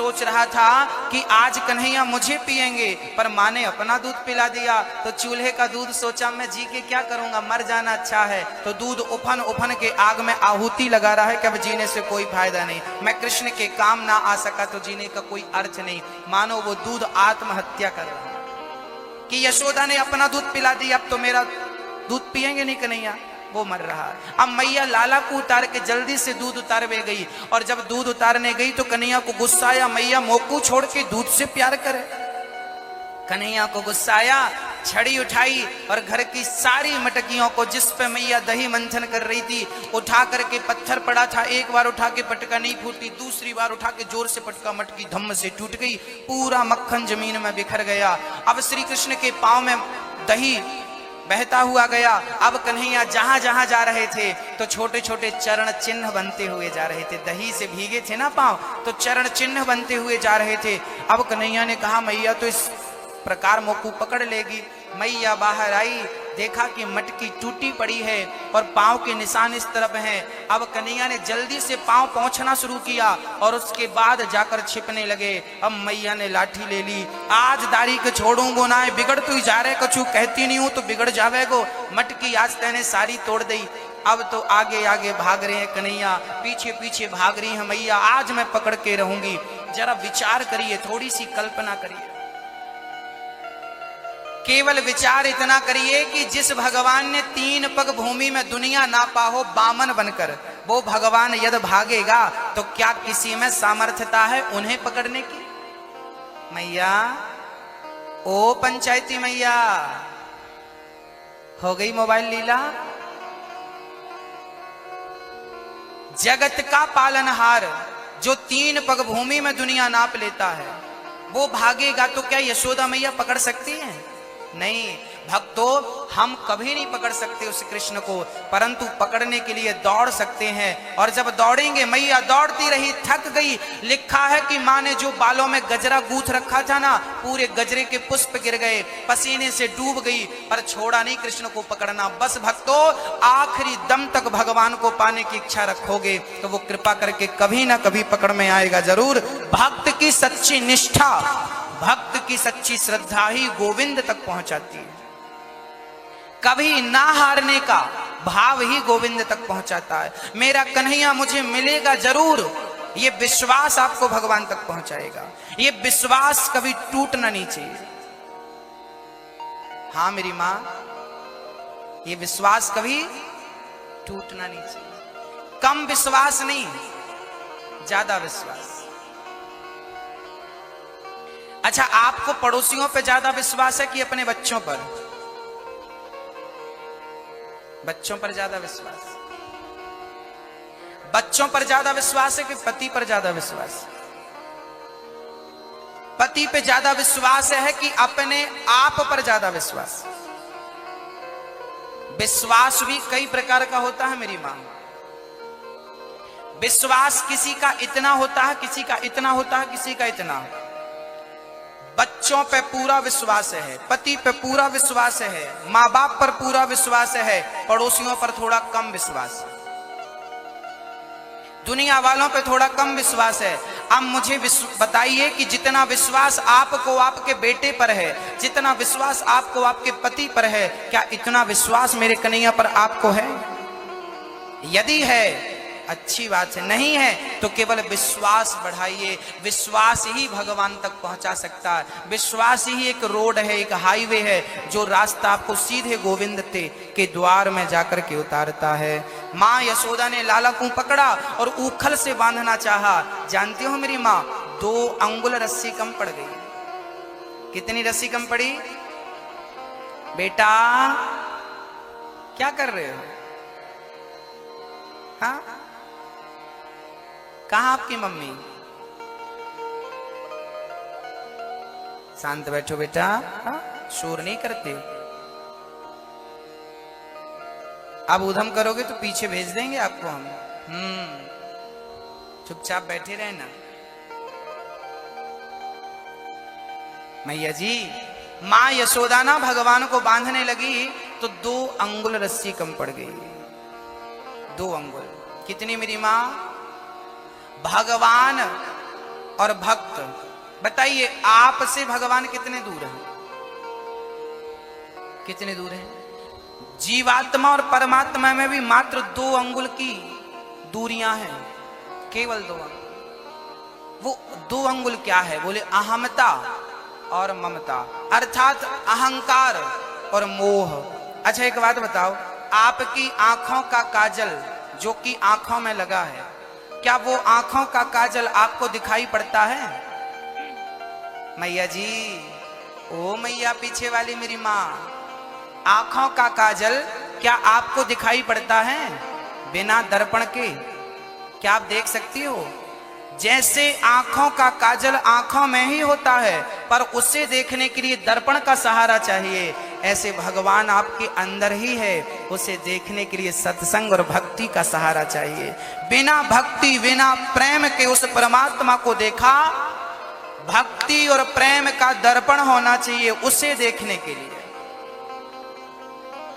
सोच रहा था कि आज कन्हैया मुझे पिएंगे, पर माँ ने अपना दूध पिला दिया। तो चूल्हे का दूध सोचा मैं जी के क्या करूंगा, मर जाना अच्छा है। तो दूध उफन उफन के आग में आहुति लगा रहा है कि अब जीने से कोई फायदा नहीं, मैं कृष्ण के काम ना आ सका तो जीने का कोई अर्थ नहीं। मानो वो दूध आत्महत्या कर रहा है कि यशोदा ने अपना दूध पिला दिया, अब तो मेरा दूध पिएंगे नहीं कन्हैया। वो मर रहा है। अब मैया लाला को उतार के जल्दी से दूध उतारवे गई, और जब दूध उतारने गई तो कन्हैया को गुस्सा आया, मैया मोकू छोड़ के दूध से प्यार करे। कन्हैया को गुस्सा आया, छड़ी उठाई और घर की सारी मटकियों को, जिस पे मैया दही मंथन कर रही थी, उठा करके, पत्थर पड़ा था, एक बार उठा के पटका नहीं फूटी, दूसरी बार उठा के जोर से पटका, मटकी धम्म से टूट गई, पूरा मक्खन जमीन में बिखर गया। अब श्री कृष्ण के पांव में दही बहता हुआ गया। अब कन्हैया जहां जहां जा रहे थे तो छोटे छोटे चरण चिन्ह बनते हुए जा रहे थे, दही से भीगे थे ना पांव, तो चरण चिन्ह बनते हुए जा रहे थे। अब कन्हैया ने कहा मैया तो इस प्रकार मोकू पकड़ लेगी। मैया बाहर आई, देखा कि मटकी टूटी पड़ी है और पांव के निशान इस तरफ हैं। अब कन्हैया ने जल्दी से पांव पहुंचना शुरू किया और उसके बाद जाकर छिपने लगे। अब मैया ने लाठी ले ली, आज दाढ़ी के छोड़ूंगो ना, बिगड़ तू जा रहे, कछु कहती नहीं हूं तो बिगड़ जावेगो। मटकी आज तेने सारी तोड़ दी। अब तो आगे आगे भाग रहे हैं कन्हैया, पीछे पीछे भाग रही है मैया, आज मैं पकड़ के रहूंगी। जरा विचार करिए, थोड़ी सी कल्पना करिए, केवल विचार इतना करिए कि जिस भगवान ने 3 पग भूमि में दुनिया नापा हो बामन बनकर, वो भगवान यदि भागेगा तो क्या किसी में सामर्थ्यता है उन्हें पकड़ने की? मैया, ओ पंचायती मैया, हो गई मोबाइल लीला? जगत का पालनहार जो 3 पग भूमि में दुनिया नाप लेता है, वो भागेगा तो क्या यशोदा मैया पकड़ सकती हैं? नहीं भक्तों, हम कभी नहीं पकड़ सकते उस कृष्ण को, परंतु पकड़ने के लिए दौड़ सकते हैं। और जब दौड़ेंगे, मैया दौड़ती रही, थक गई। लिखा है कि माँ ने जो बालों में गजरा गूंथ रखा था ना, पूरे गजरे के पुष्प गिर गए, पसीने से डूब गई, पर छोड़ा नहीं कृष्ण को पकड़ना। बस भक्तों, आखिरी दम तक भगवान को पाने की इच्छा रखोगे तो वो कृपा करके कभी ना कभी पकड़ में आएगा जरूर। भक्त की सच्ची निष्ठा, भक्त की सच्ची श्रद्धा ही गोविंद तक पहुंचाती है। कभी ना हारने का भाव ही गोविंद तक पहुंचाता है। मेरा कन्हैया मुझे मिलेगा जरूर, ये विश्वास आपको भगवान तक पहुंचाएगा। ये विश्वास कभी टूटना नहीं चाहिए। हाँ मेरी मां, ये विश्वास कभी टूटना नहीं चाहिए। कम विश्वास नहीं, ज्यादा विश्वास। अच्छा, आपको पड़ोसियों पे ज्यादा विश्वास है कि अपने बच्चों पर? बच्चों पर ज्यादा विश्वास। बच्चों पर ज्यादा विश्वास है कि पति पर ज्यादा विश्वास? पति पे ज्यादा विश्वास है कि अपने आप पर ज्यादा विश्वास? विश्वास भी कई प्रकार का होता है मेरी मां। विश्वास किसी का इतना होता है, किसी का इतना होता है, किसी का इतना। बच्चों पे पूरा विश्वास है, पति पे पूरा विश्वास है, माँ बाप पर पूरा विश्वास है, पड़ोसियों पर थोड़ा कम विश्वास, दुनिया वालों पे थोड़ा कम विश्वास है। अब मुझे बताइए कि जितना विश्वास आपको आपके बेटे पर है, जितना विश्वास आपको आपके पति पर है, क्या इतना विश्वास मेरे कन्हैया पर आपको है? यदि है अच्छी बात है, नहीं है तो केवल विश्वास बढ़ाइए। विश्वास ही भगवान तक पहुंचा सकता है। विश्वास ही एक रोड है, एक हाईवे है, जो रास्ता आपको सीधे गोविंद के द्वार में जाकर के उतारता है। माँ यशोदा ने लाला को पकड़ा और ऊखल से बांधना चाहा। जानती हो मेरी माँ, 2 अंगुल रस्सी कम पड़ गई। कितनी रस्सी कम पड़ी? बेटा क्या कर रहे हो? हाँ, कहाँ आपकी मम्मी? शांत बैठो बेटा, शोर नहीं करते। अब उधम करोगे तो पीछे भेज देंगे आपको हम। चुपचाप बैठे रहना। मैया जी, माँ यशोदा ना भगवान को बांधने लगी तो 2 अंगुल रस्सी कम पड़ गई। 2 अंगुल। कितनी मेरी माँ? भगवान और भक्त। बताइए आपसे भगवान कितने दूर हैं? कितने दूर हैं? जीवात्मा और परमात्मा में भी मात्र 2 अंगुल की दूरियां हैं, केवल 2 अंगुल। वो 2 अंगुल क्या है? बोले अहमता और ममता, अर्थात अहंकार और मोह। अच्छा एक बात बताओ, आपकी आंखों का काजल जो कि आंखों में लगा है, क्या वो आंखों का काजल आपको दिखाई पड़ता है? मैया जी, ओ मैया पीछे वाली मेरी माँ, आंखों का काजल क्या आपको दिखाई पड़ता है बिना दर्पण के? क्या आप देख सकती हो? जैसे आंखों का काजल आंखों में ही होता है, पर उसे देखने के लिए दर्पण का सहारा चाहिए, ऐसे भगवान आपके अंदर ही है, उसे देखने के लिए सत्संग और भक्ति का सहारा चाहिए। बिना भक्ति बिना प्रेम के उस परमात्मा को देखा, भक्ति और प्रेम का दर्पण होना चाहिए उसे देखने के लिए,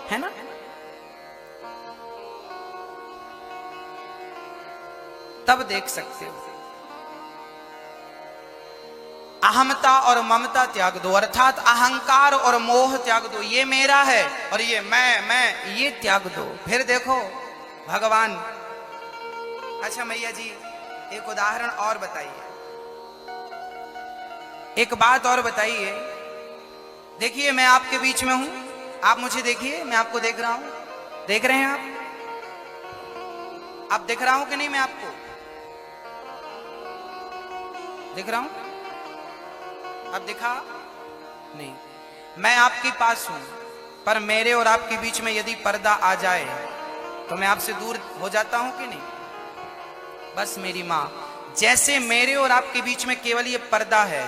है ना? तब देख सकते हो। अहमता और ममता त्याग दो, अर्थात अहंकार और मोह त्याग दो। ये मेरा है और ये मैं ये त्याग दो, फिर देखो भगवान। अच्छा मैया जी एक उदाहरण और बताइए, एक बात और बताइए। देखिए मैं आपके बीच में हूं, आप मुझे देखिए, मैं आपको देख रहा हूं। देख रहे हैं आप देख रहा हूं कि नहीं? मैं आपको देख रहा हूं, अब दिखा नहीं? मैं आपके पास हूं, पर मेरे और आपके बीच में यदि पर्दा आ जाए तो मैं आपसे दूर हो जाता हूं कि नहीं? बस मेरी माँ, जैसे मेरे और आपके बीच में केवल ये पर्दा है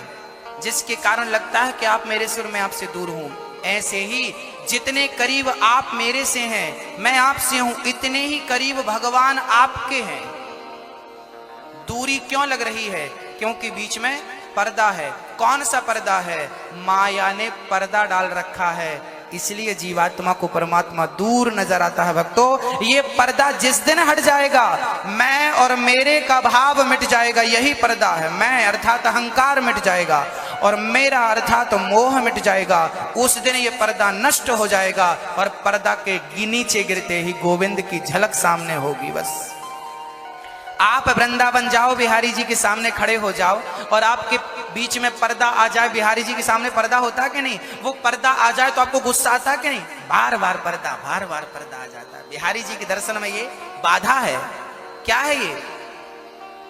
जिसके कारण लगता है कि आप मेरे से और मैं आपसे दूर हूं, ऐसे ही जितने करीब आप मेरे से हैं, मैं आपसे हूं, इतने ही करीब भगवान आपके हैं। दूरी क्यों लग रही है? क्योंकि बीच में पर्दा है। कौन सा पर्दा है? माया ने पर्दा डाल रखा है, इसलिए जीवात्मा को परमात्मा दूर नजर आता है। भक्तों, ये पर्दा जिस दिन हट जाएगा, मैं और मेरे का भाव मिट जाएगा, यही पर्दा है। मैं अर्थात अहंकार मिट जाएगा और मेरा अर्थात मोह मिट जाएगा। उस दिन ये पर्दा नष्ट हो जाएगा और पर्दा के नीचे गिरते ही गोविंद की झलक सामने होगी। बस आप वृंदावन जाओ, बिहारी जी के सामने खड़े हो जाओ और आपके बीच में पर्दा आ जाए। बिहारी जी के सामने पर्दा होता कि नहीं? वो पर्दा आ जाए तो आपको गुस्सा आता कि नहीं? बार बार पर्दा आ जाता है। बिहारी जी के दर्शन में ये बाधा है। क्या है ये?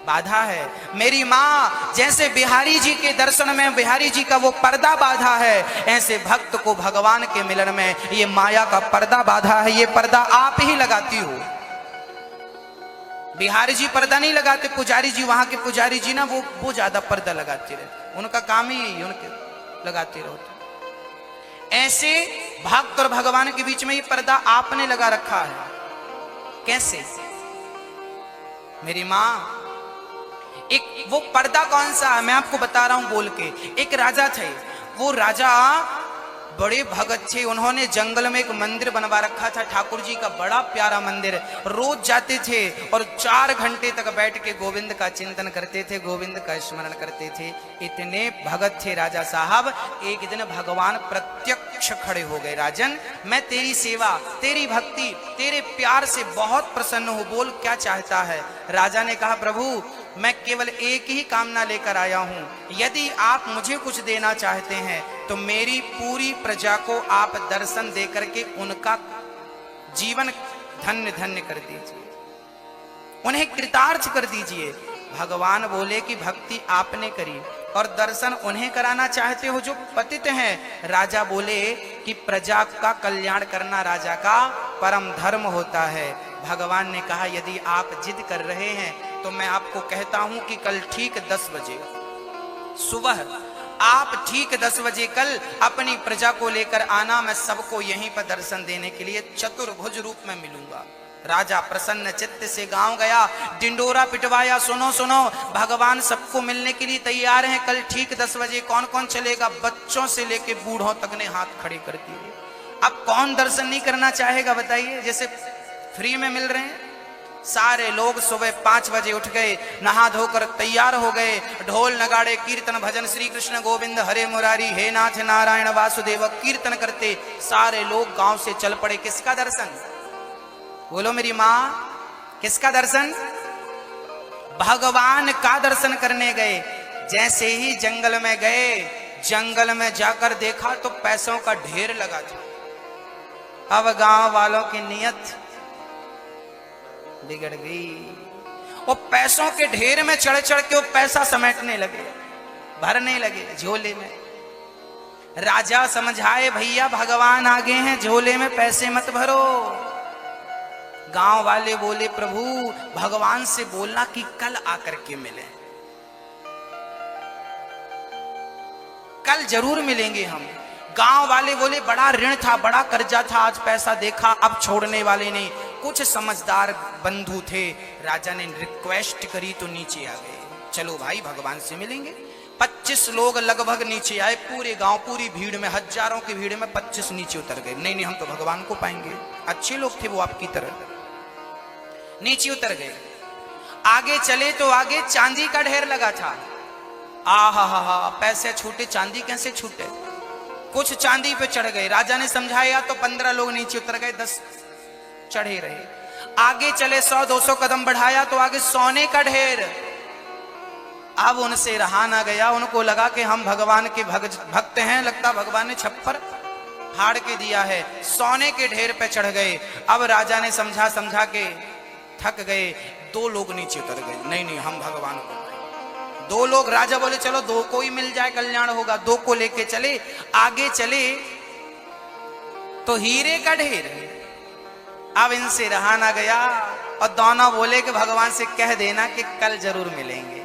बाधा है। मेरी माँ, जैसे बिहारी जी के दर्शन में बिहारी जी का वो पर्दा बाधा है, ऐसे भक्त को भगवान के मिलन में ये माया का पर्दा बाधा है। ये पर्दा आप ही लगाती हो। बिहारी जी पर्दा नहीं लगाते, पुजारी जी, वहां के पुजारी जी ना वो ज्यादा पर्दा लगाते रहते, उनका काम ही यही, उनके लगाते रहते। ऐसे भक्त और भगवान के बीच में ये पर्दा आपने लगा रखा है। कैसे? मेरी माँ, एक वो पर्दा कौन सा है मैं आपको बता रहा हूं बोल के। एक राजा थे, वो राजा बड़े भगत थे। उन्होंने जंगल में एक मंदिर बनवा रखा था, ठाकुर जी का बड़ा प्यारा मंदिर। रोज जाते थे और 4 घंटे तक बैठ के गोविंद का चिंतन करते थे, गोविंद का स्मरण करते थे। इतने भगत थे राजा साहब। एक दिन भगवान प्रत्यक्ष खड़े हो गए। राजन, मैं तेरी सेवा, तेरी भक्ति, तेरे प्यार से बहुत प्रसन्न हूं, बोल क्या चाहता है? राजा ने कहा, प्रभु मैं केवल एक ही कामना लेकर आया हूं, यदि आप मुझे कुछ देना चाहते हैं तो मेरी पूरी प्रजा को आप दर्शन दे करके उनका जीवन धन्य धन्य कर दीजिए, उन्हें कृतार्थ कर दीजिए। भगवान बोले कि भक्ति आपने करी और दर्शन उन्हें कराना चाहते हो जो पतित हैं। राजा बोले कि प्रजा का कल्याण करना राजा का परम धर्म होता है। भगवान ने कहा, यदि आप जिद कर रहे हैं तो मैं आपको कहता हूं कि कल ठीक 10 बजे सुबह आप ठीक 10 बजे कल अपनी प्रजा को लेकर आना। मैं सबको यहीं पर दर्शन देने के लिए चतुर्भुज रूप में मिलूंगा। राजा प्रसन्न चित्त से गांव गया, डिंडोरा पिटवाया। सुनो सुनो, भगवान सबको मिलने के लिए तैयार हैं, कल ठीक 10 बजे। कौन कौन चलेगा? बच्चों से लेके बूढ़ों तक ने हाथ खड़े कर दिए। अब कौन दर्शन नहीं करना चाहेगा बताइए? जैसे फ्री में मिल रहे हैं, सारे लोग सुबह 5 बजे उठ गए, नहा धोकर तैयार हो गए। ढोल नगाड़े कीर्तन भजन, श्री कृष्ण गोविंद हरे मुरारी, हे नाथ नारायण वासुदेव कीर्तन करते सारे लोग गांव से चल पड़े। किसका दर्शन? बोलो मेरी माँ, किसका दर्शन? भगवान का दर्शन करने गए। जैसे ही जंगल में गए, जंगल में जाकर देखा तो पैसों का ढेर लगा था। अब गांव वालों की नियत बिगड़ गई। वो पैसों के ढेर में चढ़ चढ़ के वो पैसा समेटने लगे, भरने लगे झोले में। राजा समझाए, भैया भगवान आगे हैं, झोले में पैसे मत भरो। गांव वाले बोले, प्रभु भगवान से बोलना कि कल आकर के मिले, कल जरूर मिलेंगे हम। गांव वाले बोले, बड़ा ऋण था, बड़ा कर्जा था, आज पैसा देखा, अब छोड़ने वाले नहीं। कुछ समझदार बंधु थे, राजा ने रिक्वेस्ट करी तो नीचे आ गए, चलो भाई भगवान से मिलेंगे। 25 लोग लगभग नीचे आए, पूरे गांव पूरी भीड़ में, हजारों की भीड़ में 25 नीचे उतर गए। नहीं नहीं, हम तो भगवान को पाएंगे। अच्छे लोग थे वो आपकी तरह, नीचे उतर गए। आगे चले तो आगे चांदी का ढेर लगा था। आहा, पैसे छूटे, चांदी कैसे छूटे? कुछ चांदी पे चढ़ गए। राजा ने समझाया तो 15 लोग नीचे उतर गए, 10 चढ़े रहे। आगे चले 100-200 कदम बढ़ाया तो आगे सोने का ढेर। अब उनसे रहा ना गया, उनको लगा कि हम भगवान के भक्त हैं, लगता भगवान ने छप्पर फाड़ के दिया है। सोने के ढेर पे चढ़ गए। अब राजा ने समझा के थक गए, 2 लोग नीचे उतर गए। नहीं नहीं, हम भगवान को। 2 लोग, राजा बोले चलो 2 को ही मिल जाए, कल्याण होगा। 2 को लेके चले। आगे चले तो हीरे का ढेर। अब इनसे रहा ना गया और दोनों बोले कि भगवान से कह देना कि कल जरूर मिलेंगे।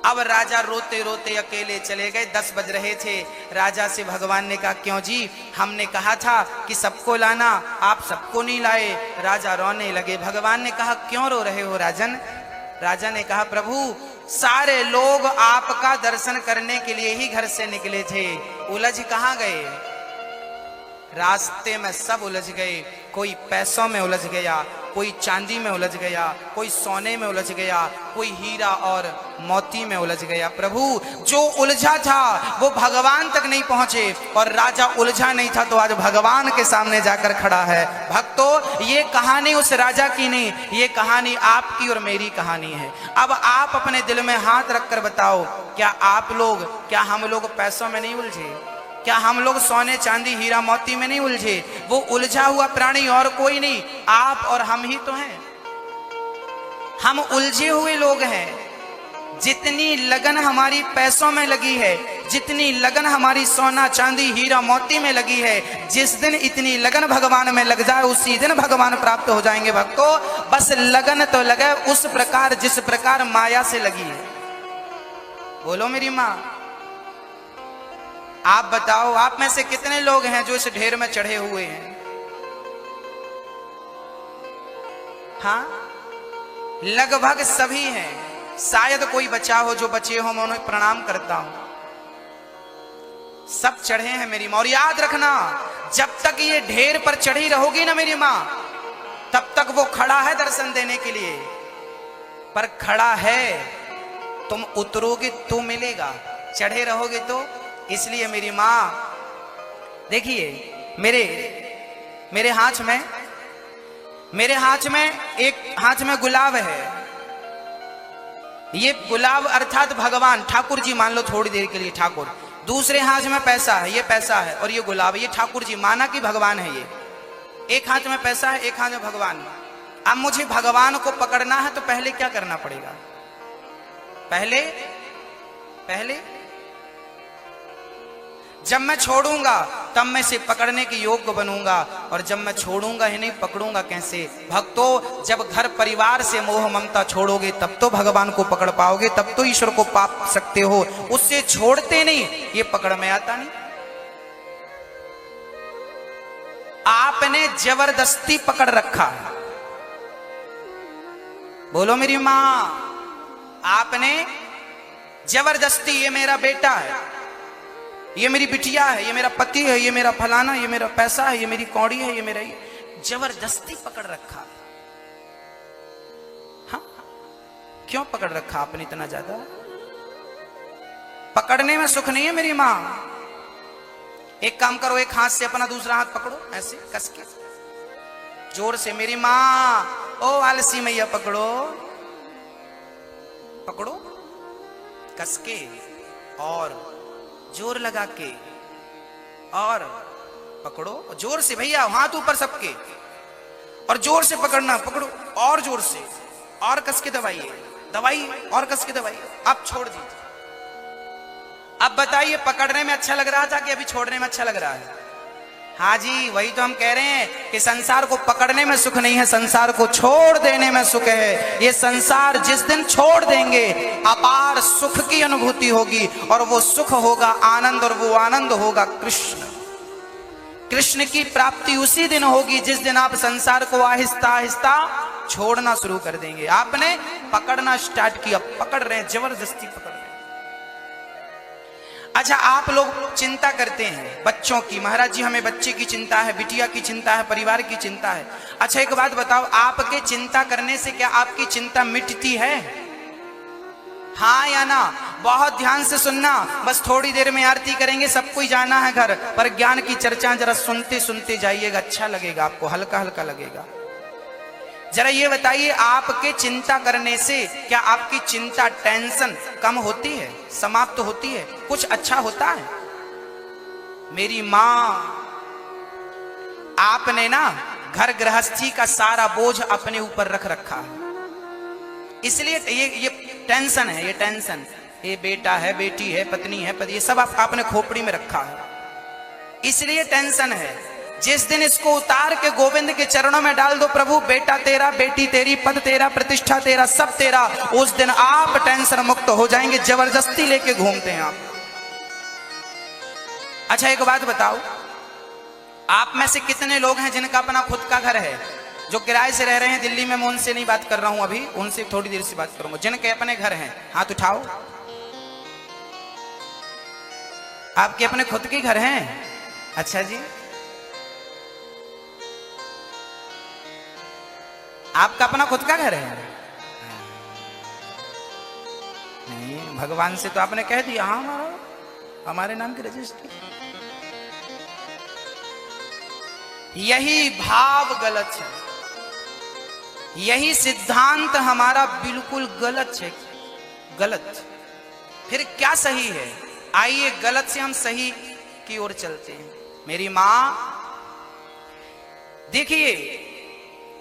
अब राजा रोते रोते अकेले चले गए। 10 बज रहे थे। राजा से भगवान ने कहा, क्यों जी, हमने कहा था कि सबको लाना, आप सबको नहीं लाए। राजा रोने लगे। भगवान ने कहा, क्यों रो रहे हो राजन? राजा ने कहा, प्रभु सारे लोग आपका दर्शन करने के लिए ही घर से निकले थे, उलझ कहां गए? रास्ते में सब उलझ गए। कोई पैसों में उलझ गया, कोई चांदी में उलझ गया, कोई सोने में उलझ गया, कोई हीरा और मोती में उलझ गया। प्रभु जो उलझा था वो भगवान तक नहीं पहुंचे, और राजा उलझा नहीं था तो आज भगवान के सामने जाकर खड़ा है। भक्तों, ये कहानी उस राजा की नहीं, ये कहानी आपकी और मेरी कहानी है। अब आप अपने दिल में हाथ रखकर बताओ, क्या हम लोग पैसों में नहीं उलझे? क्या हम लोग सोने चांदी हीरा मोती में नहीं उलझे? वो उलझा हुआ प्राणी और कोई नहीं, आप और हम ही तो हैं। हम उलझे हुए लोग हैं। जितनी लगन हमारी पैसों में लगी है, जितनी लगन हमारी सोना चांदी हीरा मोती में लगी है, जिस दिन इतनी लगन भगवान में लग जाए उसी दिन भगवान प्राप्त हो जाएंगे। भक्तों, बस लगन तो लगे उस प्रकार जिस प्रकार माया से लगी है। बोलो मेरी माँ, आप बताओ, आप में से कितने लोग हैं जो इस ढेर में चढ़े हुए हैं? हाँ, लगभग सभी हैं। शायद कोई बचा हो, जो बचे हो मैं उन्हें प्रणाम करता हूं। सब चढ़े हैं मेरी माँ। और याद रखना, जब तक ये ढेर पर चढ़ी रहोगी ना मेरी माँ, तब तक वो खड़ा है दर्शन देने के लिए। पर खड़ा है, तुम उतरोगे तो मिलेगा, चढ़े रहोगे तो। इसलिए मेरी माँ, देखिए मेरे हाथ में एक हाथ में गुलाब है। ये गुलाब अर्थात भगवान ठाकुर जी मान लो थोड़ी देर के लिए ठाकुर। दूसरे हाथ में पैसा है, ये पैसा है, और ये गुलाब, ये ठाकुर जी माना कि भगवान है। ये एक हाथ में पैसा है, एक हाथ में भगवान। अब मुझे भगवान को पकड़ना है तो पहले क्या करना पड़ेगा? पहले जब मैं छोड़ूंगा तब मैं इसे पकड़ने के योग्य बनूंगा, और जब मैं छोड़ूंगा ही नहीं, पकड़ूंगा कैसे? भक्तों, जब घर परिवार से मोह ममता छोड़ोगे तब तो भगवान को पकड़ पाओगे, तब तो ईश्वर को पा सकते हो। उससे छोड़ते नहीं, ये पकड़ में आता नहीं। आपने जबरदस्ती पकड़ रखा है। बोलो मेरी मां, आपने जबरदस्ती, ये मेरा बेटा है, ये मेरी बिटिया है, ये मेरा पति है, ये मेरा फलाना, ये मेरा पैसा है, ये मेरी कौड़ी है, ये मेरा, जबरदस्ती पकड़ रखा। क्यों पकड़ रखा आपने इतना ज्यादा? पकड़ने में सुख नहीं है मेरी मां। एक काम करो, एक हाथ से अपना दूसरा हाथ पकड़ो, ऐसे कस के जोर से। मेरी मां, ओ आलसी मैया, पकड़ो पकड़ो कस के और जोर लगा के, और पकड़ो जोर से भैया, हाथ ऊपर सबके, और जोर से पकड़ना, पकड़ो और जोर से, और कस के दबाइए, दबाइए और कस के दबाइए। अब छोड़ दीजिए। अब बताइए, पकड़ने में अच्छा लग रहा था कि अभी छोड़ने में अच्छा लग रहा है? हाँ जी, वही तो हम कह रहे हैं कि संसार को पकड़ने में सुख नहीं है, संसार को छोड़ देने में सुख है। ये संसार जिस दिन छोड़ देंगे अपार सुख की अनुभूति होगी, और वो सुख होगा आनंद, और वो आनंद होगा कृष्ण। कृष्ण की प्राप्ति उसी दिन होगी जिस दिन आप संसार को आहिस्ता आहिस्ता छोड़ना शुरू कर देंगे। आपने पकड़ना स्टार्ट किया, पकड़ रहे हैं, जबरदस्ती पकड़ रहे हैं। अच्छा, आप लोग चिंता करते हैं बच्चों की, महाराज जी हमें बच्चे की चिंता है, बिटिया की चिंता है, परिवार की चिंता है। अच्छा एक बात बताओ, आपके चिंता करने से क्या आपकी चिंता मिटती है? हाँ या ना? बहुत ध्यान से सुनना, बस थोड़ी देर में आरती करेंगे, सबको ही जाना है घर, पर ज्ञान की चर्चा जरा सुनते सुनते जाइएगा, अच्छा लगेगा आपको, हल्का हल्का लगेगा। जरा ये बताइए, आपके चिंता करने से क्या आपकी चिंता, टेंशन कम होती है, समाप्त होती है, कुछ अच्छा होता है? मेरी मां, आपने ना घर गृहस्थी का सारा बोझ अपने ऊपर रख रखा है, इसलिए ये टेंशन है, ये टेंशन, ये बेटा है, बेटी है, पत्नी है, पति, ये सब आपने खोपड़ी में रखा है, इसलिए टेंशन है। जिस दिन इसको उतार के गोविंद के चरणों में डाल दो, प्रभु बेटा तेरा, बेटी तेरी, पद तेरा, प्रतिष्ठा तेरा, सब तेरा, उस दिन आप टेंशन मुक्त हो जाएंगे। जबरदस्ती लेके घूमते हैं आप। अच्छा एक बात बताओ, आप में से कितने लोग हैं जिनका अपना खुद का घर है? जो किराए से रह रहे हैं दिल्ली में, मैं उनसे नहीं बात कर रहा हूं अभी, उनसे थोड़ी देर से बात करूंगा। जिनके अपने घर हैं हाथ उठाओ। आपके अपने खुद के घर हैं? अच्छा जी, आपका अपना खुद का घर है? नहीं, भगवान से तो आपने कह दिया हाँ हमारे नाम की रजिस्ट्री। यही भाव गलत है, यही सिद्धांत हमारा बिल्कुल गलत है, गलत। फिर क्या सही है? आइए गलत से हम सही की ओर चलते हैं। मेरी मां, देखिए,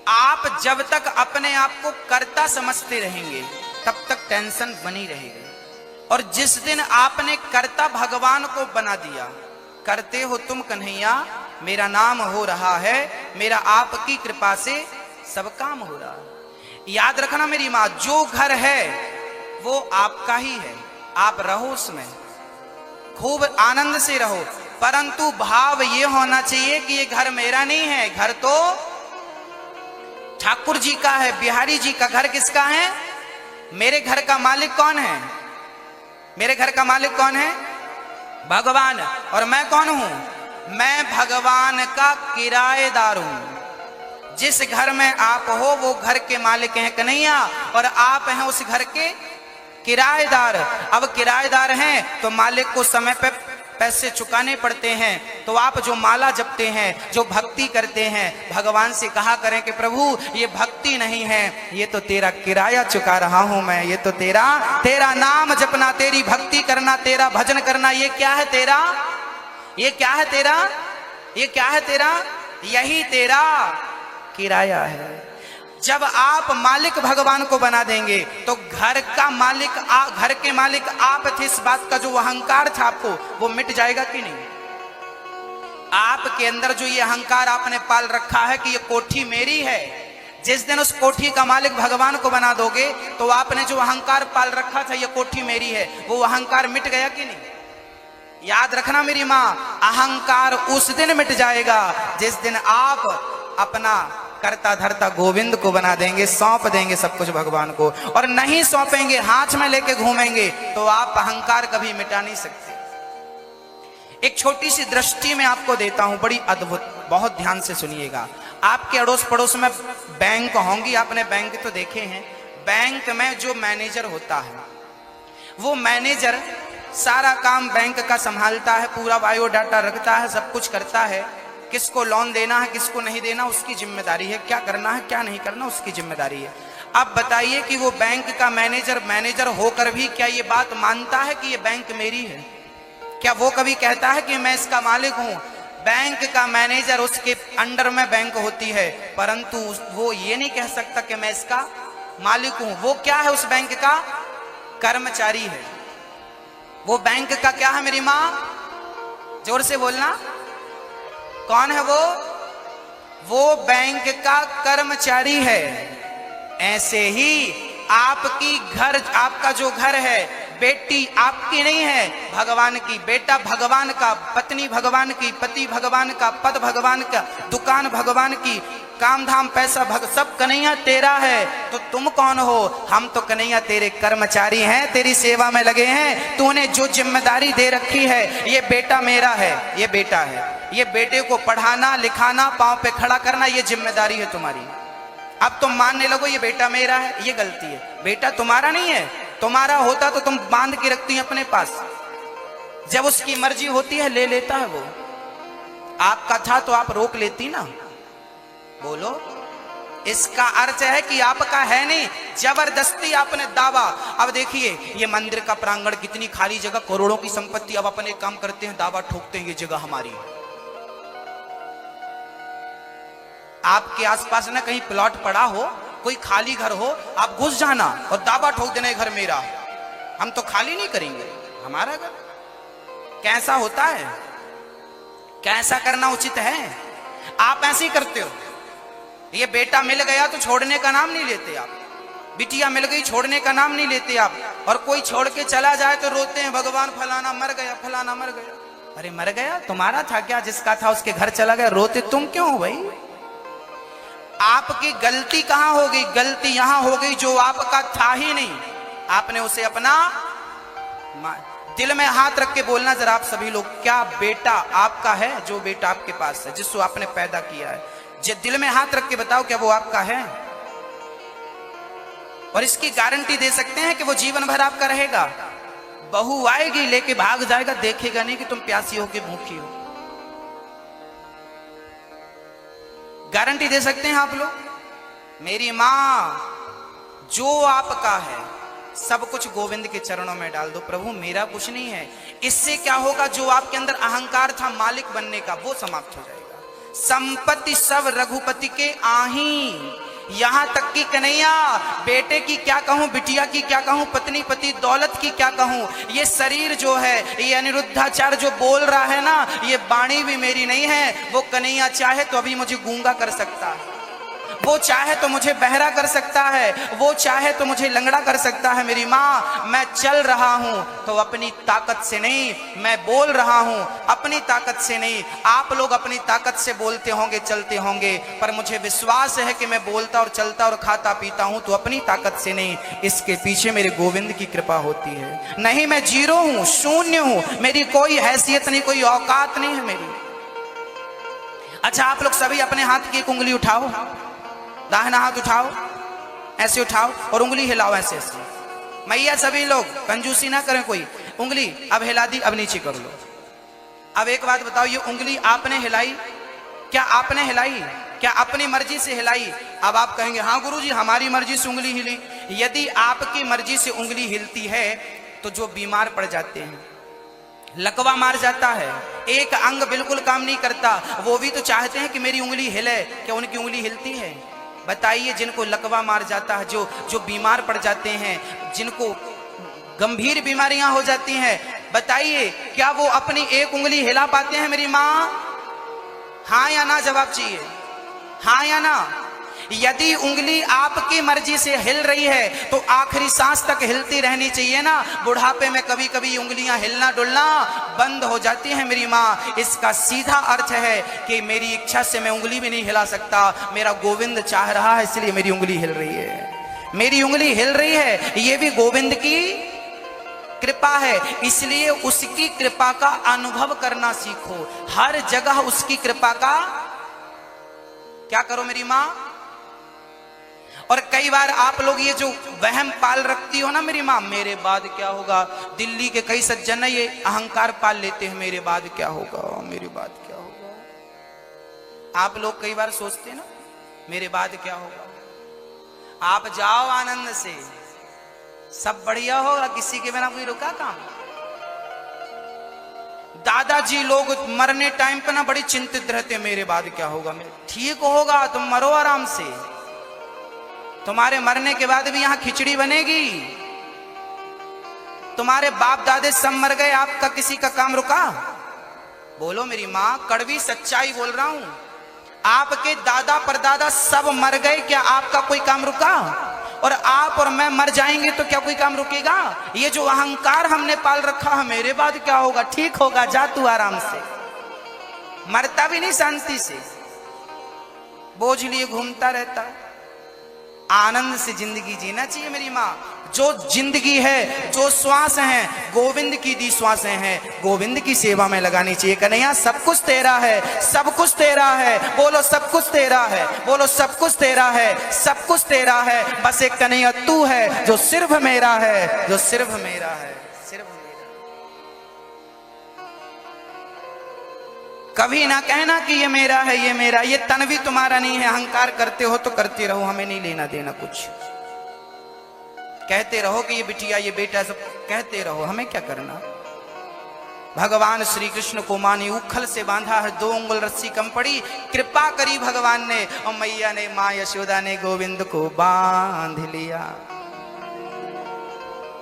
आप जब तक अपने आप को कर्ता समझते रहेंगे तब तक टेंशन बनी रहेगी, और जिस दिन आपने कर्ता भगवान को बना दिया, करते हो तुम कन्हैया, मेरा नाम हो रहा है, मेरा आपकी कृपा से सब काम हो रहा है। याद रखना मेरी मां, जो घर है वो आपका ही है, आप रहो उसमें, खूब आनंद से रहो, परंतु भाव ये होना चाहिए कि ये घर मेरा नहीं है, घर तो ठाकुर जी का है, बिहारी जी का। घर किसका है? मेरे घर का मालिक कौन है? मेरे घर का मालिक कौन है? भगवान। और मैं कौन हूं? मैं भगवान का किराएदार हूं। जिस घर में आप हो वो घर के मालिक हैं कन्हैया, और आप हैं उस घर के किराएदार। अब किराएदार हैं तो मालिक को समय पे पैसे चुकाने पड़ते हैं। तो आप जो माला जपते हैं, जो भक्ति करते हैं, भगवान से कहा करें कि प्रभु ये भक्ति नहीं है, ये तो तेरा किराया चुका रहा हूं मैं, ये तो तेरा नाम जपना, तेरी भक्ति करना, तेरा भजन करना, ये क्या है तेरा? ये क्या है तेरा? ये क्या है तेरा? यही तेरा किराया है। जब आप मालिक भगवान को बना देंगे तो घर का मालिक, घर के मालिक आप थे, इस बात का जो अहंकार था आपको, वो मिट जाएगा कि नहीं? आपके अंदर जो ये अहंकार आपने पाल रखा है कि ये कोठी मेरी है, जिस दिन उस कोठी का मालिक भगवान को बना दोगे तो आपने जो अहंकार पाल रखा था ये कोठी मेरी है, वो अहंकार मिट गया कि नहीं? याद रखना मेरी मां, अहंकार उस दिन मिट जाएगा जिस दिन आप अपना करता धरता गोविंद को बना देंगे, सौंप देंगे सब कुछ भगवान को। और नहीं सौंपेंगे, हाथ में लेके घूमेंगे, तो आप अहंकार कभी मिटा नहीं सकते। एक छोटी सी दृष्टि में आपको देता हूं, बड़ी अद्भुत, बहुत ध्यान से सुनिएगा। आपके अड़ोस पड़ोस में बैंक होंगी, आपने बैंक तो देखे हैं, बैंक में जो मैनेजर होता है, वो मैनेजर सारा काम बैंक का संभालता है, पूरा बायोडाटा रखता है, सब कुछ करता है। किसको लोन देना है, किसको नहीं देना, उसकी जिम्मेदारी है। क्या करना है, क्या नहीं करना, उसकी जिम्मेदारी है। अब बताइए कि वो बैंक का मैनेजर होकर भी क्या ये बात मानता है कि ये बैंक मेरी है? क्या वो कभी कहता है कि मैं इसका मालिक हूं? बैंक का मैनेजर, उसके अंडर में बैंक होती है, परंतु वो ये नहीं कह सकता कि मैं इसका मालिक हूं। वो क्या है? उस बैंक का कर्मचारी है। वो बैंक का क्या है मेरी माँ? जोर से बोलना, कौन है वो? वो बैंक का कर्मचारी है। ऐसे ही आपका जो घर है, बेटी आपकी नहीं है, भगवान की। बेटा भगवान का, पत्नी भगवान की, पति भगवान का, पद भगवान का, दुकान भगवान की, काम धाम पैसा सब कन्हैया तेरा है। तो तुम कौन हो? हम तो कन्हैया तेरे कर्मचारी हैं, तेरी सेवा में लगे हैं। तूने जो जिम्मेदारी दे रखी है, ये बेटा मेरा है, ये बेटा है, ये बेटे को पढ़ाना लिखाना, पांव पे खड़ा करना, ये जिम्मेदारी है तुम्हारी। अब तुम मानने लगो ये बेटा मेरा है, ये गलती है। बेटा तुम्हारा नहीं है, तुम्हारा होता तो तुम बांध के रखती अपने पास। जब उसकी मर्जी होती है ले लेता है वो। आपका था तो आप रोक लेती ना। बोलो, इसका अर्थ है कि आपका है नहीं, जबरदस्ती आपने दावा। अब देखिए ये मंदिर का प्रांगण, कितनी खाली जगह, करोड़ों की संपत्ति, अब अपने काम करते हैं, दावा ठोकते हैं ये जगह हमारी है। आपके आसपास ना कहीं प्लॉट पड़ा हो, कोई खाली घर हो, आप घुस जाना और दावा ठोक देना घर मेरा, हम तो खाली नहीं करेंगे, हमारा घर। कैसा होता है? कैसा करना उचित है? आप ऐसे ही करते हो। ये बेटा मिल गया तो छोड़ने का नाम नहीं लेते आप, बिटिया मिल गई छोड़ने का नाम नहीं लेते आप। और कोई छोड़ के चला जाए तो रोते हैं, भगवान फलाना मर गया, फलाना मर गया। अरे मर गया, तुम्हारा था क्या? जिसका था उसके घर चला गया, रोते तुम क्यों हो भाई? आपकी गलती कहां हो गई? गलती यहां हो गई जो आपका था ही नहीं, आपने उसे अपना। दिल में हाथ रख के बोलना जरा आप सभी लोग, क्या बेटा आपका है? जो बेटा आपके पास है, जिसको आपने पैदा किया है, दिल में हाथ रख के बताओ क्या वो आपका है? और इसकी गारंटी दे सकते हैं कि वो जीवन भर आपका रहेगा। बहू आएगी लेके भाग जाएगा, देखेगा नहीं कि तुम प्यासी हो कि भूखी हो। गारंटी दे सकते हैं आप लोग? मेरी मां, जो आपका है सब कुछ गोविंद के चरणों में डाल दो। प्रभु मेरा कुछ नहीं है। इससे क्या होगा? जो आपके अंदर अहंकार था मालिक बनने का, वो समाप्त हो जाएगा। संपत्ति सब रघुपति के आही। यहां तक कि कन्हैया, बेटे की क्या कहूं, बिटिया की क्या कहूं, पत्नी पति दौलत की क्या कहूं, ये शरीर जो है, ये अनिरुद्धाचार्य जो बोल रहा है ना, ये वाणी भी मेरी नहीं है। वो कन्हैया चाहे तो अभी मुझे गूंगा कर सकता है, वो चाहे तो मुझे बहरा कर सकता है, वो चाहे तो मुझे लंगड़ा कर सकता है। मेरी माँ, मैं चल रहा हूं तो अपनी ताकत से नहीं, मैं बोल रहा हूं अपनी ताकत से नहीं। आप लोग अपनी ताकत से बोलते होंगे, चलते होंगे, पर मुझे विश्वास है कि मैं बोलता और चलता और खाता पीता हूं तो अपनी ताकत से नहीं, इसके पीछे मेरे गोविंद की कृपा होती है। नहीं मैं जीरो हूं, शून्य हूं, मेरी कोई हैसियत नहीं, कोई औकात नहीं है मेरी। अच्छा आप लोग सभी अपने हाथ की एक उंगली उठाओ, दाहिना हाथ उठाओ, ऐसे उठाओ और उंगली हिलाओ ऐसे ऐसे। मैया सभी लोग कंजूसी ना करें कोई। उंगली अब हिला दी, अब नीचे कर लो। अब एक बात बताओ, ये उंगली आपने हिलाई? क्या आपने हिलाई? क्या अपनी मर्जी से हिलाई? अब आप कहेंगे हाँ गुरुजी हमारी मर्जी से उंगली हिली। यदि आपकी मर्जी से उंगली हिलती है तो जो बीमार पड़ जाते हैं, लकवा मार जाता है, एक अंग बिल्कुल काम नहीं करता, वो भी तो चाहते हैं कि मेरी उंगली हिले। क्या उनकी उंगली हिलती है? बताइए, जिनको लकवा मार जाता है, जो बीमार पड़ जाते हैं, जिनको गंभीर बीमारियां हो जाती हैं, बताइए क्या वो अपनी एक उंगली हिला पाते हैं? मेरी माँ, हाँ या ना जवाब चाहिए, हाँ या ना। यदि उंगली आपकी मर्जी से हिल रही है तो आखिरी सांस तक हिलती रहनी चाहिए ना। बुढ़ापे में कभी कभी उंगलियां हिलना डुलना बंद हो जाती हैं मेरी माँ। इसका सीधा अर्थ है कि मेरी इच्छा से मैं उंगली भी नहीं हिला सकता, मेरा गोविंद चाह रहा है इसलिए मेरी उंगली हिल रही है। मेरी उंगली हिल रही है, ये भी गोविंद की कृपा है, इसलिए उसकी कृपा का अनुभव करना सीखो। हर जगह उसकी कृपा का क्या करो मेरी माँ। और कई बार आप लोग ये जो वहम पाल रखती हो ना मेरी माँ, मेरे बाद क्या होगा, दिल्ली के कई सज्जन ये अहंकार पाल लेते हैं, मेरे बाद क्या होगा, मेरे बाद क्या होगा। आप लोग कई बार सोचते हैं ना मेरे बाद क्या होगा। आप जाओ आनंद से, सब बढ़िया होगा, किसी के बिना कोई रुका काम। दादाजी लोग मरने टाइम पे ना बड़ी चिंतित रहते, मेरे बाद क्या होगा। ठीक होगा, तुम मरो आराम से, तुम्हारे मरने के बाद भी यहां खिचड़ी बनेगी। तुम्हारे बाप दादे सब मर गए, आपका किसी का काम रुका? बोलो मेरी मां, कड़वी सच्चाई बोल रहा हूं। आपके दादा परदादा सब मर गए, क्या आपका कोई काम रुका? और आप और मैं मर जाएंगे तो क्या कोई काम रुकेगा? ये जो अहंकार हमने पाल रखा है, मेरे बाद क्या होगा, ठीक होगा, जा तू आराम से। मरता भी नहीं शांति से, बोझ लिए घूमता रहता। आनंद से जिंदगी जीना चाहिए मेरी माँ। जो जिंदगी है, जो श्वास है, गोविंद की दी श्वासें हैं, गोविंद की सेवा में लगानी चाहिए। कन्हैया सब कुछ तेरा है, सब कुछ तेरा है, बोलो सब कुछ तेरा है, बोलो सब कुछ तेरा है, सब कुछ तेरा है। बस एक कन्हैया तू है जो सिर्फ मेरा है, जो सिर्फ मेरा है, सिर्फ मेरा। कभी ना कहना कि ये मेरा है, ये मेरा, ये तन भी तुम्हारा नहीं है। अहंकार करते हो तो करते रहो, हमें नहीं लेना देना कुछ। कहते रहो कि ये बिटिया, ये बेटा, सब कहते रहो, हमें क्या करना। भगवान श्री कृष्ण को मानी उखल से बांधा है, 2 उंगल रस्सी कम पड़ी, कृपा करी भगवान ने, और मैया ने, मां यशोदा ने गोविंद को बांध लिया।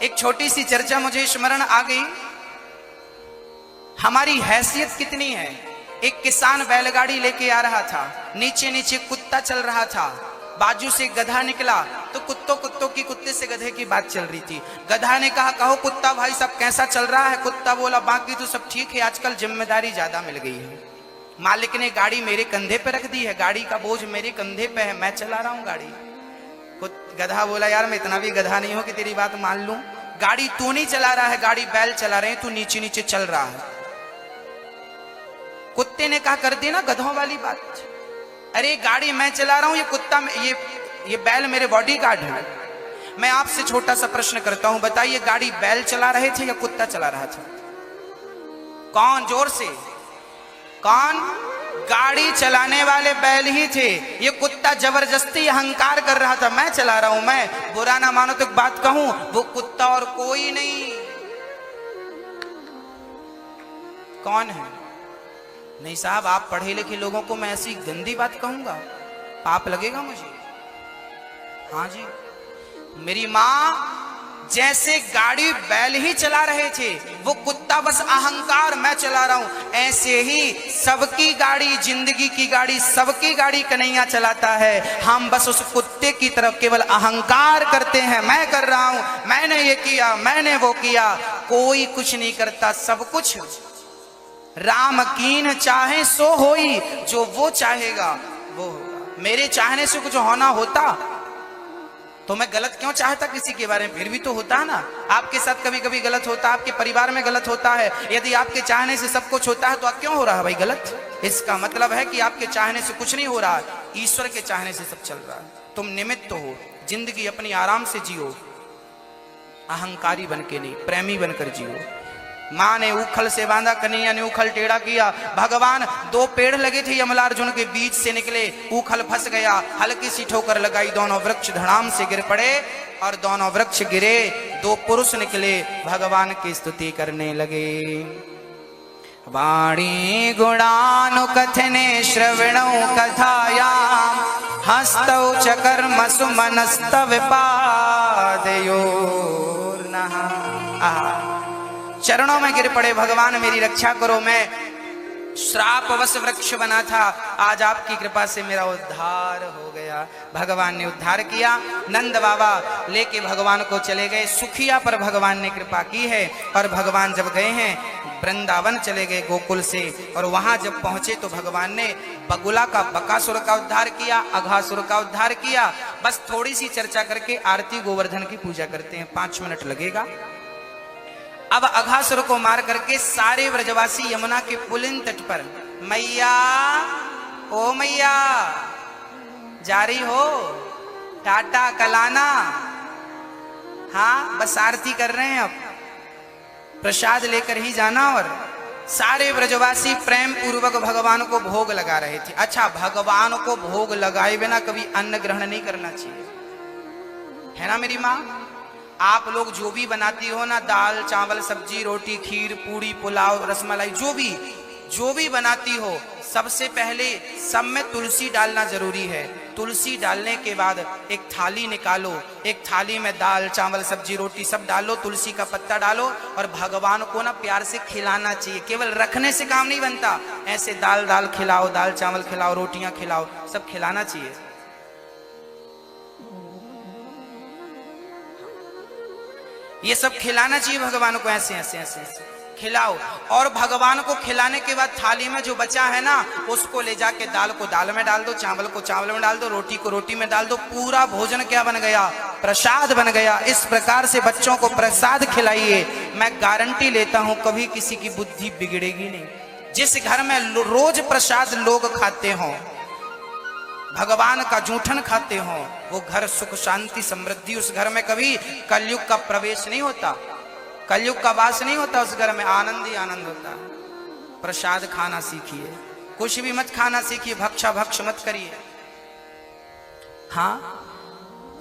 एक छोटी सी चर्चा मुझे स्मरण आ गई, हमारी हैसियत कितनी है। एक किसान बैलगाड़ी लेके आ रहा था, नीचे नीचे कुत्ता चल रहा था, बाजू से गधा निकला तो कुत्तों की कुत्ते से गधे की बात चल रही थी। गधा ने कहा, कहो कुत्ता भाई सब कैसा चल रहा है? कुत्ता बोला, बाकी तो सब ठीक है, आजकल जिम्मेदारी ज्यादा मिल गई है, मालिक ने गाड़ी मेरे कंधे पे रख दी है, गाड़ी का बोझ मेरे कंधे पे है, मैं चला रहा हूं गाड़ी। गधा बोला, यार मैं इतना भी गधा नहीं हूं कि तेरी बात मान लूं, गाड़ी तू नहीं चला रहा है, गाड़ी बैल चला रहे हैं, तू नीचे नीचे चल रहा है। कुत्ते ने कहा, कर दी ना गधों वाली बात, अरे गाड़ी मैं चला रहा हूं, ये कुत्ता, ये बैल मेरे बॉडीगार्ड है। मैं आपसे छोटा सा प्रश्न करता हूं, बताइए गाड़ी बैल चला रहे थे या कुत्ता चला रहा था? कौन? जोर से कौन? गाड़ी चलाने वाले बैल ही थे, ये कुत्ता जबरदस्ती अहंकार कर रहा था, मैं चला रहा हूं। मैं बुरा ना मानो तो एक बात कहूं, वो कुत्ता और कोई नहीं। कौन है? नहीं साहब, आप पढ़े लिखे लोगों को मैं ऐसी गंदी बात कहूंगा, पाप लगेगा मुझे। हाँ जी, मेरी माँ जैसे गाड़ी बैल ही चला रहे थे, वो कुत्ता बस अहंकार मैं चला रहा हूं, ऐसे ही सबकी गाड़ी, जिंदगी की गाड़ी, सबकी गाड़ी कन्हैया चलाता है। हम बस उस कुत्ते की तरफ केवल अहंकार करते हैं, मैं कर रहा हूं, मैंने ये किया, मैंने वो किया। कोई कुछ नहीं करता, सब कुछ राम कीन चाहे सो होई, जो वो चाहेगा वो होगा। मेरे चाहने से कुछ होना होता तो मैं गलत क्यों चाहता किसी के बारे में? फिर भी तो होता है ना, आपके साथ कभी कभी गलत होता है, आपके परिवार में गलत होता है। यदि आपके चाहने से सब कुछ होता है तो क्यों हो रहा है भाई गलत? इसका मतलब है कि आपके चाहने से कुछ नहीं हो रहा है, ईश्वर के चाहने से सब चल रहा है। तुम निमित्त हो, जिंदगी अपनी आराम से जियो, अहंकारी बन के नहीं, प्रेमी बनकर जियो। माँ ने उखल से बांधा, कन्हैया ने उखल टेढ़ा किया। भगवान, 2 पेड़ लगे थे यमलार्जुन के बीच से निकले, उखल फंस गया, हल्की सी ठोकर लगाई, दोनों वृक्ष धड़ाम से गिर पड़े और दोनों वृक्ष गिरे। 2 पुरुष निकले, भगवान की स्तुति करने लगे। वाणी गुणानु कथने श्रवणौ कथायाम, हस्तौ च कर्मसु मनस्तव पादयोर्नः। चरणों में गिर पड़े, भगवान मेरी रक्षा करो, मैं श्रापवश वृक्ष बना था, आज आपकी कृपा से मेरा उद्धार हो गया। भगवान ने उद्धार किया। नंद बाबा लेके भगवान को चले गए, सुखिया पर भगवान ने कृपा की है। और भगवान जब गए हैं वृंदावन चले गए गोकुल से, और वहां जब पहुंचे तो भगवान ने बगुला का, बकासुर का उद्धार किया, अघासुर का उद्धार किया। बस थोड़ी सी चर्चा करके आरती गोवर्धन की पूजा करते हैं, 5 मिनट लगेगा। अब अघासुर को मार करके सारे व्रजवासी यमुना के पुलिन तट पर, मैया ओ मैया जा रही हो, टाटा कलाना। हाँ, बस आरती कर रहे हैं, अब प्रसाद लेकर ही जाना। और सारे ब्रजवासी प्रेम पूर्वक भगवान को भोग लगा रहे थे। अच्छा, भगवान को भोग लगाए बिना कभी अन्न ग्रहण नहीं करना चाहिए, है ना मेरी माँ? आप लोग जो भी बनाती हो ना, दाल चावल सब्जी रोटी खीर पूड़ी पुलाव रसमलाई, जो भी बनाती हो, सबसे पहले सब में तुलसी डालना जरूरी है। तुलसी डालने के बाद एक थाली निकालो, एक थाली में दाल चावल सब्जी रोटी सब डालो, तुलसी का पत्ता डालो और भगवान को ना प्यार से खिलाना चाहिए। केवल रखने से काम नहीं बनता, ऐसे दाल खिलाओ, दाल चावल खिलाओ, रोटियां खिलाओ, सब खिलाना चाहिए। ये सब खिलाना चाहिए भगवान को, ऐसे ऐसे ऐसे ऐसे खिलाओ। और भगवान को खिलाने के बाद थाली में जो बचा है ना, उसको ले जाके दाल को दाल में डाल दो, चावल को चावल में डाल दो, रोटी को रोटी में डाल दो। पूरा भोजन क्या बन गया? प्रसाद बन गया। इस प्रकार से बच्चों को प्रसाद खिलाइए। मैं गारंटी लेता हूं कभी किसी की बुद्धि बिगड़ेगी नहीं। जिस घर में रोज प्रसाद लोग खाते हों, भगवान का जूठन खाते हो, वो घर सुख शांति समृद्धि, उस घर में कभी कलयुग का प्रवेश नहीं होता, कलयुग का वास नहीं होता। उस घर में आनंद ही आनंद होता है। प्रसाद खाना सीखिए, कुछ भी मत खाना सीखिए, भक्षा भक्ष मत करिए। हाँ,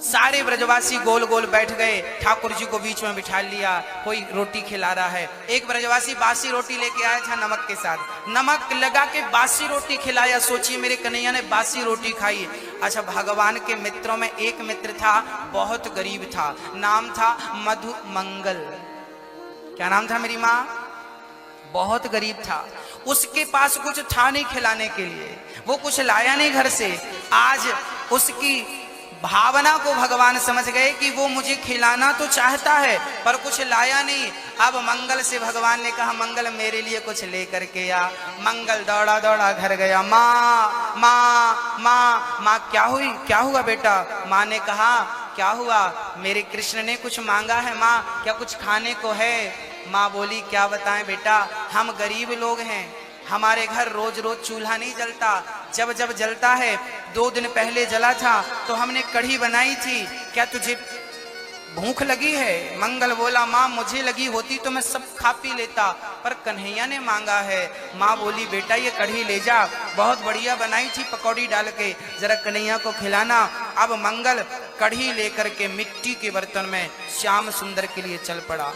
सारे ब्रजवासी गोल गोल बैठ गए, ठाकुर जी को बीच में बिठा लिया, कोई रोटी खिला रहा है। एक ब्रजवासी बासी रोटी लेके आया था नमक के साथ, नमक लगा के बासी रोटी खिलाया। सोचिए मेरे कन्हैया ने बासी रोटी खाई। अच्छा, भगवान के मित्रों में एक मित्र था, बहुत गरीब था, नाम था मधु मंगल। क्या नाम था मेरी माँ? बहुत गरीब था, उसके पास कुछ था नहीं खिलाने के लिए, वो कुछ लाया नहीं घर से। आज उसकी भावना को भगवान समझ गए कि वो मुझे खिलाना तो चाहता है पर कुछ लाया नहीं। अब मंगल से भगवान ने कहा, मंगल मेरे लिए कुछ लेकर के आ। मंगल दौड़ा दौड़ा घर गया। माँ माँ माँ माँ, क्या हुई? क्या हुआ बेटा? माँ ने कहा, क्या हुआ? मेरे कृष्ण ने कुछ मांगा है माँ, क्या कुछ खाने को है? माँ बोली, क्या बताएं बेटा, हम गरीब लोग हैं, हमारे घर रोज रोज चूल्हा नहीं जलता, जब जब जलता है, 2 दिन पहले जला था तो हमने कढ़ी बनाई थी, क्या तुझे भूख लगी है? मंगल बोला, माँ मुझे लगी होती तो मैं सब खा पी लेता, पर कन्हैया ने मांगा है। माँ बोली, बेटा ये कढ़ी ले जा, बहुत बढ़िया बनाई थी पकौड़ी डाल के, जरा कन्हैया को खिलाना। अब मंगल कढ़ी लेकर के मिट्टी के बर्तन में श्याम सुंदर के लिए चल पड़ा।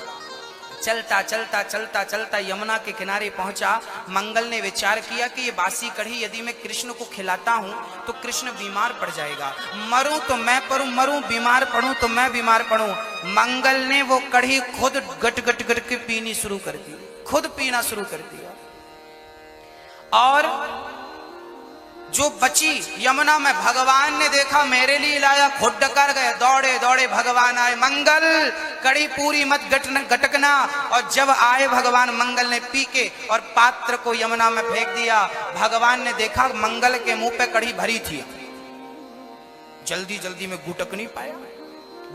चलता चलता चलता चलता यमुना के किनारे पहुंचा। मंगल ने विचार किया कि ये बासी कढ़ी यदि मैं कृष्ण को खिलाता हूं तो कृष्ण बीमार पड़ जाएगा, मरूं तो मैं पड़ूं, मरूं बीमार पड़ूं तो मैं बीमार पड़ूं। मंगल ने वो कढ़ी खुद गट गट गट के पीनी शुरू कर दी, खुद पीना शुरू कर दिया। और जो बची यमुना में भगवान ने देखा मेरे लिए लाया, खुद डकर गए, दौड़े दौड़े भगवान आए। मंगल कड़ी पूरी मत गटकना। और जब आए भगवान, मंगल ने पी के और पात्र को यमुना में फेंक दिया। भगवान ने देखा मंगल के मुंह पे कड़ी भरी थी, जल्दी जल्दी में गुटक नहीं पाया।